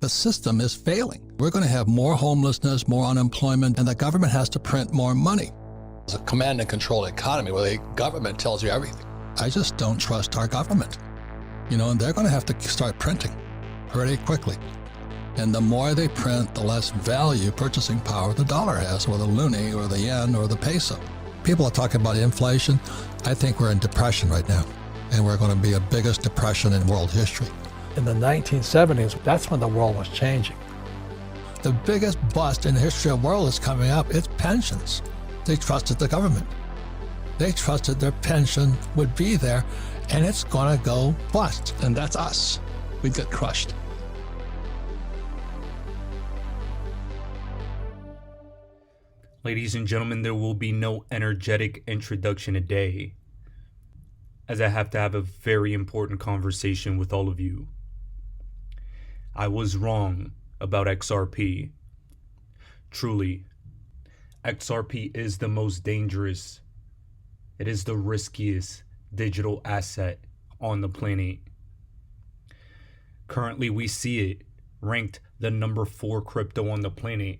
The system is failing. We're going to have more homelessness, more unemployment, and the government has to print more money. It's a command and control economy where the government tells you everything. I just don't trust our government. And they're going to have to start printing pretty quickly. And the more they print, the less value, purchasing power the dollar has, or the loonie, or the yen, or the peso. People are talking about inflation. I think we're in depression right now, and we're going to be the biggest depression in world history. In the 1970s, that's when the world was changing. The biggest bust in the history of the world is coming up. It's pensions. They trusted the government. They trusted their pension would be there, and it's going to go bust. And that's us. We'd get crushed. Ladies and gentlemen, there will be no energetic introduction today, as I have to have a very important conversation with all of you. I was wrong about XRP. Truly, XRP is the most dangerous. It is the riskiest digital asset on the planet. Currently, we see it ranked the number 4 crypto on the planet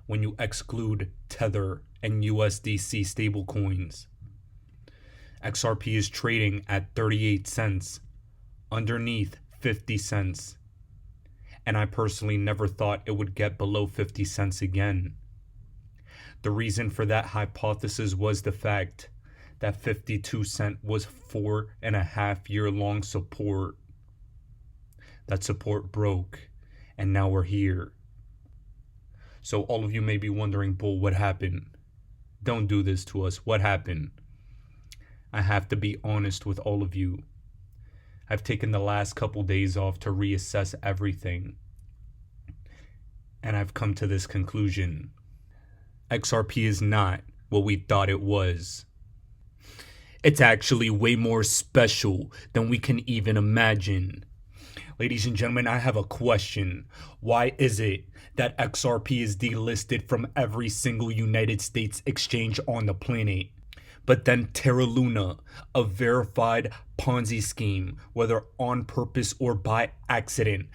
when you exclude Tether and USDC stablecoins. XRP is trading at 38 cents, underneath 50 cents. And I personally never thought it would get below 50 cents again. The reason for that hypothesis was the fact that 52 cent was 4.5 year long support. That support broke, and now we're here. So all of you may be wondering, Bull, what happened? Don't do this to us. What happened? I have to be honest with all of you. I've taken the last couple days off to reassess everything. And I've come to this conclusion. XRP is not what we thought it was. It's actually way more special than we can even imagine. Ladies and gentlemen, I have a question. Why is it that XRP is delisted from every single United States exchange on the planet? But then Terra Luna, a verified Ponzi scheme, whether on purpose or by accident,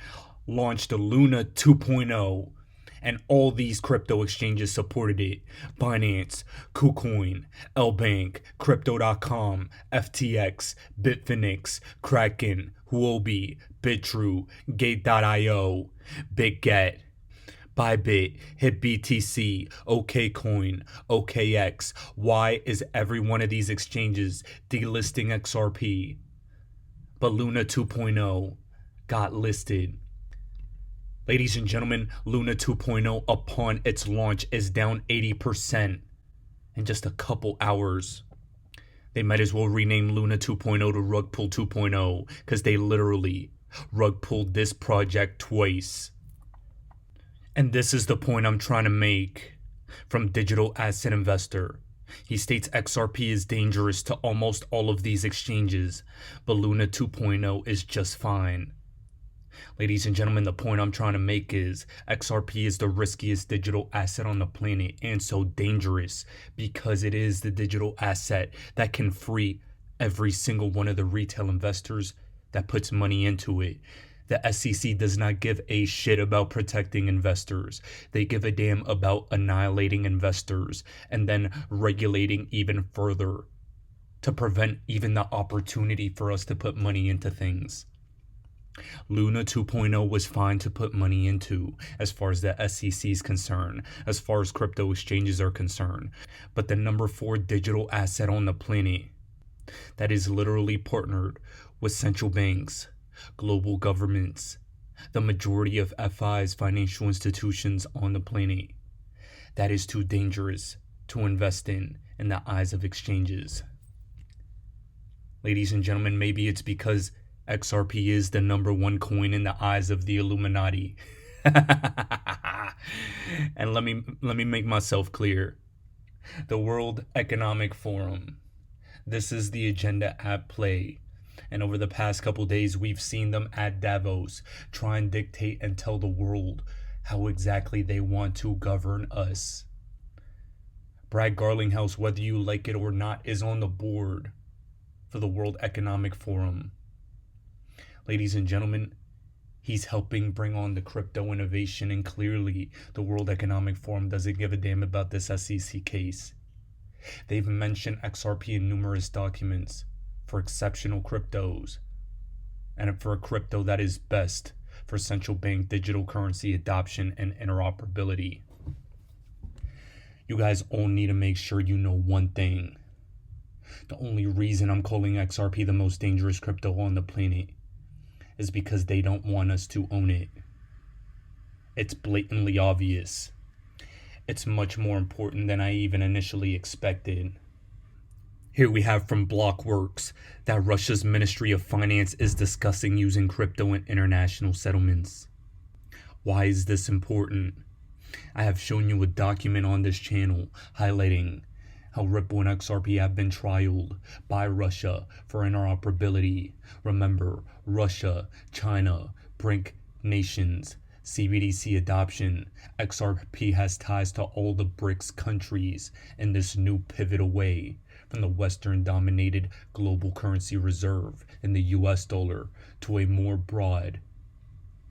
launched Luna 2.0, and all these crypto exchanges supported it. Binance, KuCoin, LBank, Crypto.com, FTX, Bitfinex, Kraken, Huobi, Bitrue, Gate.io, BitGet, Bybit, HitBTC, OKCoin, OKX. Why is every one of these exchanges delisting XRP? But Luna 2.0 got listed. Ladies and gentlemen, Luna 2.0 upon its launch is down 80% in just a couple hours. They might as well rename Luna 2.0 to Rug Pull 2.0 because they literally rug pulled this project twice. And this is the point I'm trying to make from Digital Asset Investor. He states XRP is dangerous to almost all of these exchanges, but Luna 2.0 is just fine. Ladies and gentlemen, the point I'm trying to make is XRP is the riskiest digital asset on the planet, and so dangerous because it is the digital asset that can free every single one of the retail investors that puts money into it. The SEC does not give a shit about protecting investors. They give a damn about annihilating investors and then regulating even further to prevent even the opportunity for us to put money into things. Luna 2.0 was fine to put money into as far as the SEC is concerned, as far as crypto exchanges are concerned. But the number 4 digital asset on the planet that is literally partnered with central banks, global governments, the majority of FIs, financial institutions on the planet, that is too dangerous to invest in the eyes of exchanges. Ladies and gentlemen, maybe it's because XRP is the number 1 coin in the eyes of the Illuminati. And let me make myself clear. The World Economic Forum. This is the agenda at play. And over the past couple days, we've seen them at Davos try and dictate and tell the world how exactly they want to govern us. Brad Garlinghouse, whether you like it or not, is on the board for the World Economic Forum. Ladies and gentlemen, He's helping bring on the crypto innovation, and clearly the World Economic Forum doesn't give a damn about this SEC case. They've mentioned XRP in numerous documents for exceptional cryptos, and for a crypto that is best for central bank digital currency adoption and interoperability. You guys all need to make sure you know one thing. The only reason I'm calling XRP the most dangerous crypto on the planet is because they don't want us to own it. It's blatantly obvious. It's much more important than I even initially expected. Here we have from Blockworks that Russia's Ministry of Finance is discussing using crypto in international settlements. Why is this important? I have shown you a document on this channel highlighting how Ripple and XRP have been trialed by Russia for interoperability. Remember, Russia, China, BRIC nations, CBDC adoption. XRP has ties to all the BRICS countries in this new pivot away from the Western-dominated global currency reserve in the US dollar to a more broad,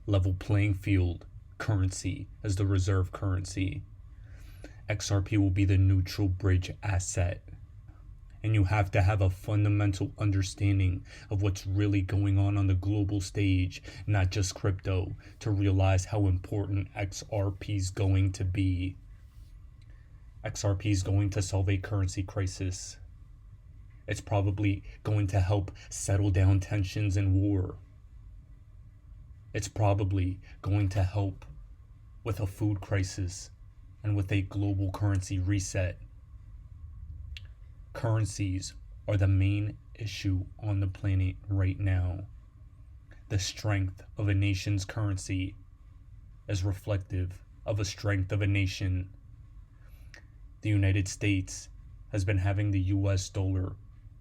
level playing field currency as the reserve currency. XRP will be the neutral bridge asset. And you have to have a fundamental understanding of what's really going on the global stage, not just crypto, to realize how important XRP is going to be. XRP is going to solve a currency crisis. It's probably going to help settle down tensions and war. It's probably going to help with a food crisis and with a global currency reset. Currencies are the main issue on the planet right now. The strength of a nation's currency is reflective of a strength of a nation. The United States has been having the US dollar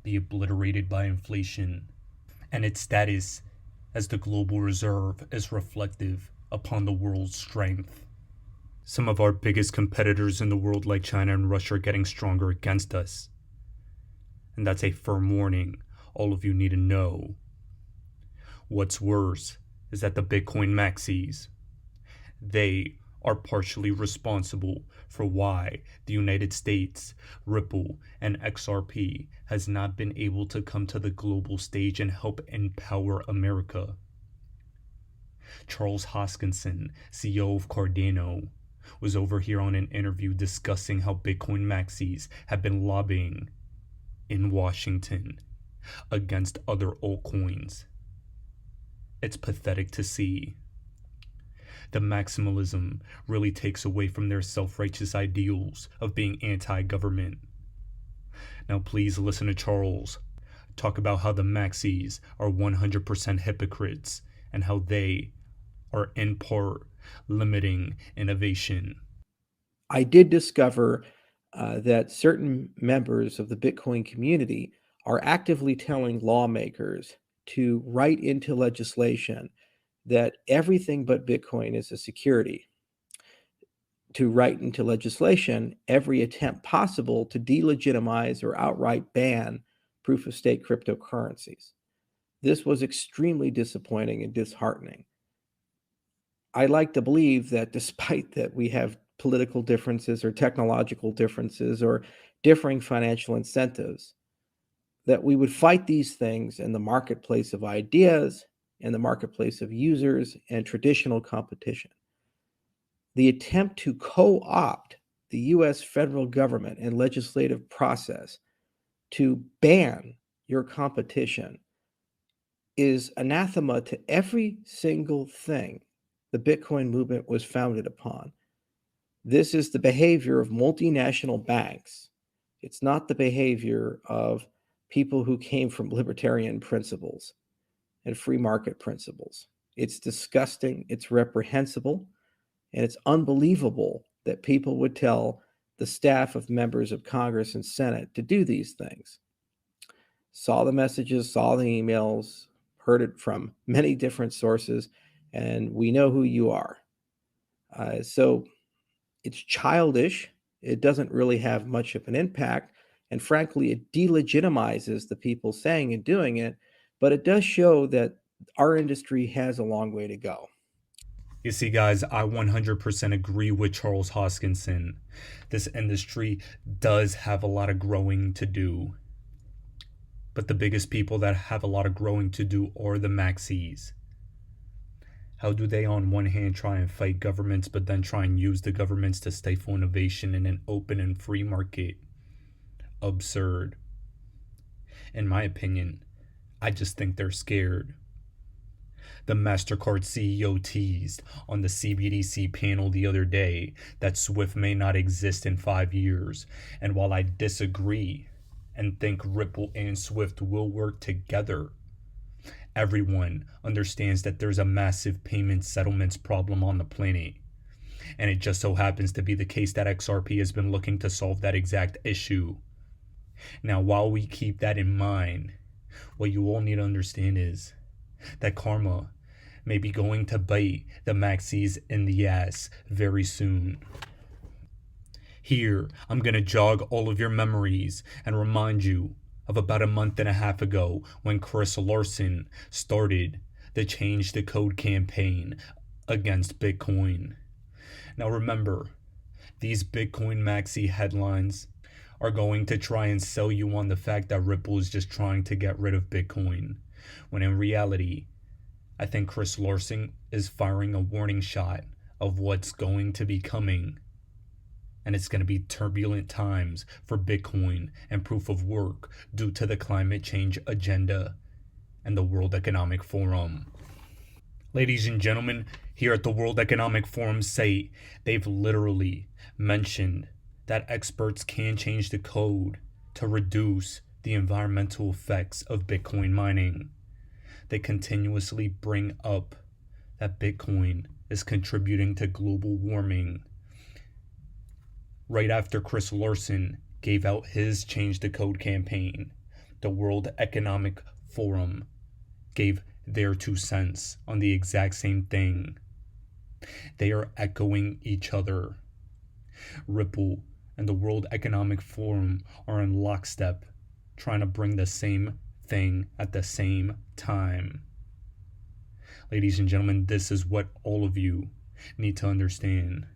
be obliterated by inflation, and its status as the global reserve is reflective upon the world's strength. Some of our biggest competitors in the world, like China and Russia, are getting stronger against us. And that's a firm warning all of you need to know. What's worse is that the Bitcoin maxis, they are partially responsible for why the United States, Ripple, and XRP has not been able to come to the global stage and help empower America. Charles Hoskinson, CEO of Cardano, was over here on an interview discussing how Bitcoin maxis have been lobbying in Washington against other altcoins. It's pathetic to see. The maximalism really takes away from their self-righteous ideals of being anti-government. Now please listen to Charles talk about how the maxis are 100% hypocrites and how they are in part limiting innovation. I did discover that certain members of the Bitcoin community are actively telling lawmakers to write into legislation that everything but Bitcoin is a security, to write into legislation every attempt possible to delegitimize or outright ban proof-of-stake cryptocurrencies. This was extremely disappointing and disheartening. I like to believe that despite that we have political differences or technological differences or differing financial incentives, that we would fight these things in the marketplace of ideas, in the marketplace of users and traditional competition. The attempt to co-opt the US federal government and legislative process to ban your competition is anathema to every single thing the Bitcoin movement was founded upon. This is the behavior of multinational banks. It's not the behavior of people who came from libertarian principles and free market principles. It's disgusting, it's reprehensible, and it's unbelievable that people would tell the staff of members of Congress and Senate to do these things. Saw the messages, saw the emails, heard it from many different sources, and we know who you are. So it's childish. It doesn't really have much of an impact. And frankly, it delegitimizes the people saying and doing it. But it does show that our industry has a long way to go. You see, guys, I 100% agree with Charles Hoskinson. This industry does have a lot of growing to do. But the biggest people that have a lot of growing to do are the maxis. How do they, on one hand, try and fight governments, but then try and use the governments to stifle innovation in an open and free market? Absurd. In my opinion, I just think they're scared. The MasterCard CEO teased on the CBDC panel the other day that SWIFT may not exist in 5 years. And while I disagree and think Ripple and SWIFT will work together, everyone understands that there's a massive payment settlements problem on the planet. And it just so happens to be the case that XRP has been looking to solve that exact issue. Now, while we keep that in mind, what you all need to understand is that karma may be going to bite the maxis in the ass very soon. Here, I'm going to jog all of your memories and remind you of about a month and a half ago when Chris Larson started the Change the Code campaign against Bitcoin. Now remember, these Bitcoin maxi headlines are going to try and sell you on the fact that Ripple is just trying to get rid of Bitcoin, when in reality, I think Chris Larson is firing a warning shot of what's going to be coming. And it's going to be turbulent times for Bitcoin and proof of work due to the climate change agenda and the World Economic Forum. Ladies and gentlemen, here at the World Economic Forum site, they've literally mentioned that experts can change the code to reduce the environmental effects of Bitcoin mining. They continuously bring up that Bitcoin is contributing to global warming. Right after Chris Larson gave out his Change the Code campaign, the World Economic Forum gave their 2 cents on the exact same thing. They are echoing each other. Ripple and the World Economic Forum are in lockstep, trying to bring the same thing at the same time. Ladies and gentlemen, this is what all of you need to understand.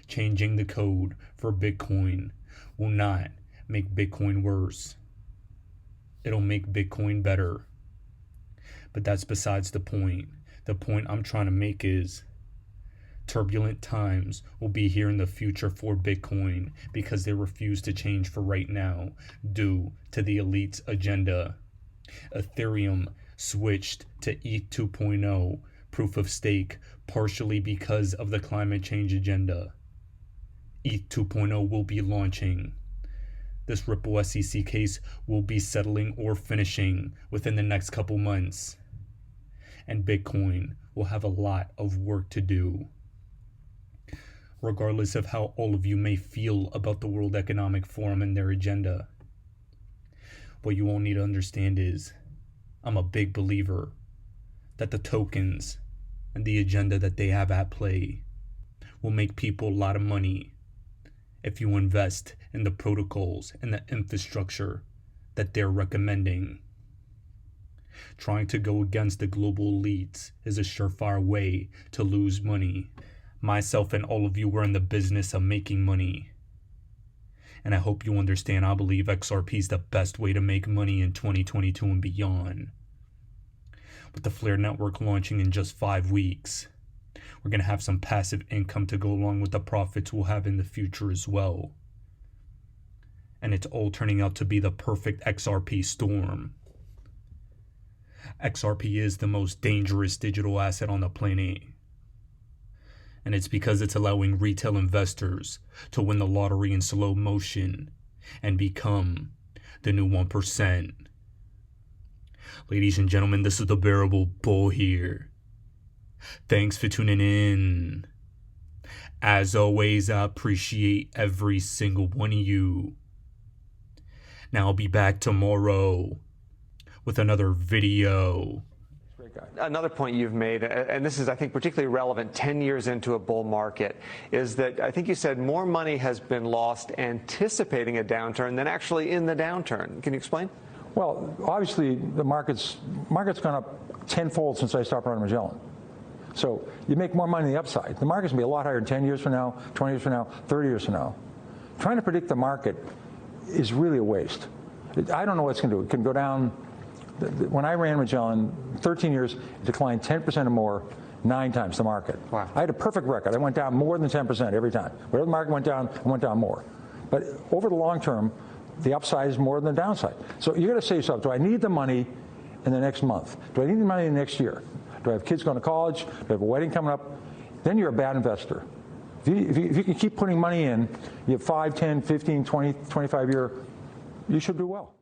Changing the code for Bitcoin will not make Bitcoin worse. It'll make Bitcoin better. But that's besides the point. The point I'm trying to make is turbulent times will be here in the future for Bitcoin because they refuse to change for right now due to the elite's agenda. Ethereum switched to ETH 2.0 proof of stake partially because of the climate change agenda. ETH 2.0 will be launching. This Ripple SEC case will be settling or finishing within the next couple months. And Bitcoin will have a lot of work to do. Regardless of how all of you may feel about the World Economic Forum and their agenda, what you all need to understand is I'm a big believer that the tokens and the agenda that they have at play will make people a lot of money if you invest in the protocols and the infrastructure that they're recommending. Trying to go against the global elites is a surefire way to lose money. Myself and all of you are in the business of making money. And I hope you understand I believe XRP is the best way to make money in 2022 and beyond. With the Flare network launching in just 5 weeks, we're going to have some passive income to go along with the profits we'll have in the future as well. And it's all turning out to be the perfect XRP storm. XRP is the most dangerous digital asset on the planet. And it's because it's allowing retail investors to win the lottery in slow motion and become the new 1%. Ladies and gentlemen, this is the Bearable Bull here. Thanks for tuning in. As always, I appreciate every single one of you. Now I'll be back tomorrow with another video. Another point you've made, and this is, I think, particularly relevant 10 years into a bull market, is that I think you said more money has been lost anticipating a downturn than actually in the downturn. Can you explain? Well, obviously, the market's gone up tenfold since I stopped running Magellan. So you make more money on the upside. The market's going to be a lot higher in 10 years from now, 20 years from now, 30 years from now. Trying to predict the market is really a waste. I don't know what it's going to do. It can go down. When I ran Magellan, 13 years, it declined 10% or more, 9 times the market. Wow. I had a perfect record. I went down more than 10% every time. Wherever the market went down, I went down more. But over the long term, the upside is more than the downside. So you're going to say to yourself, do I need the money in the next month? Do I need the money in the next year? Do I have kids going to college? Do I have a wedding coming up? Then you're a bad investor. If you can keep putting money in, you have 5, 10, 15, 20, 25 year, you should do well.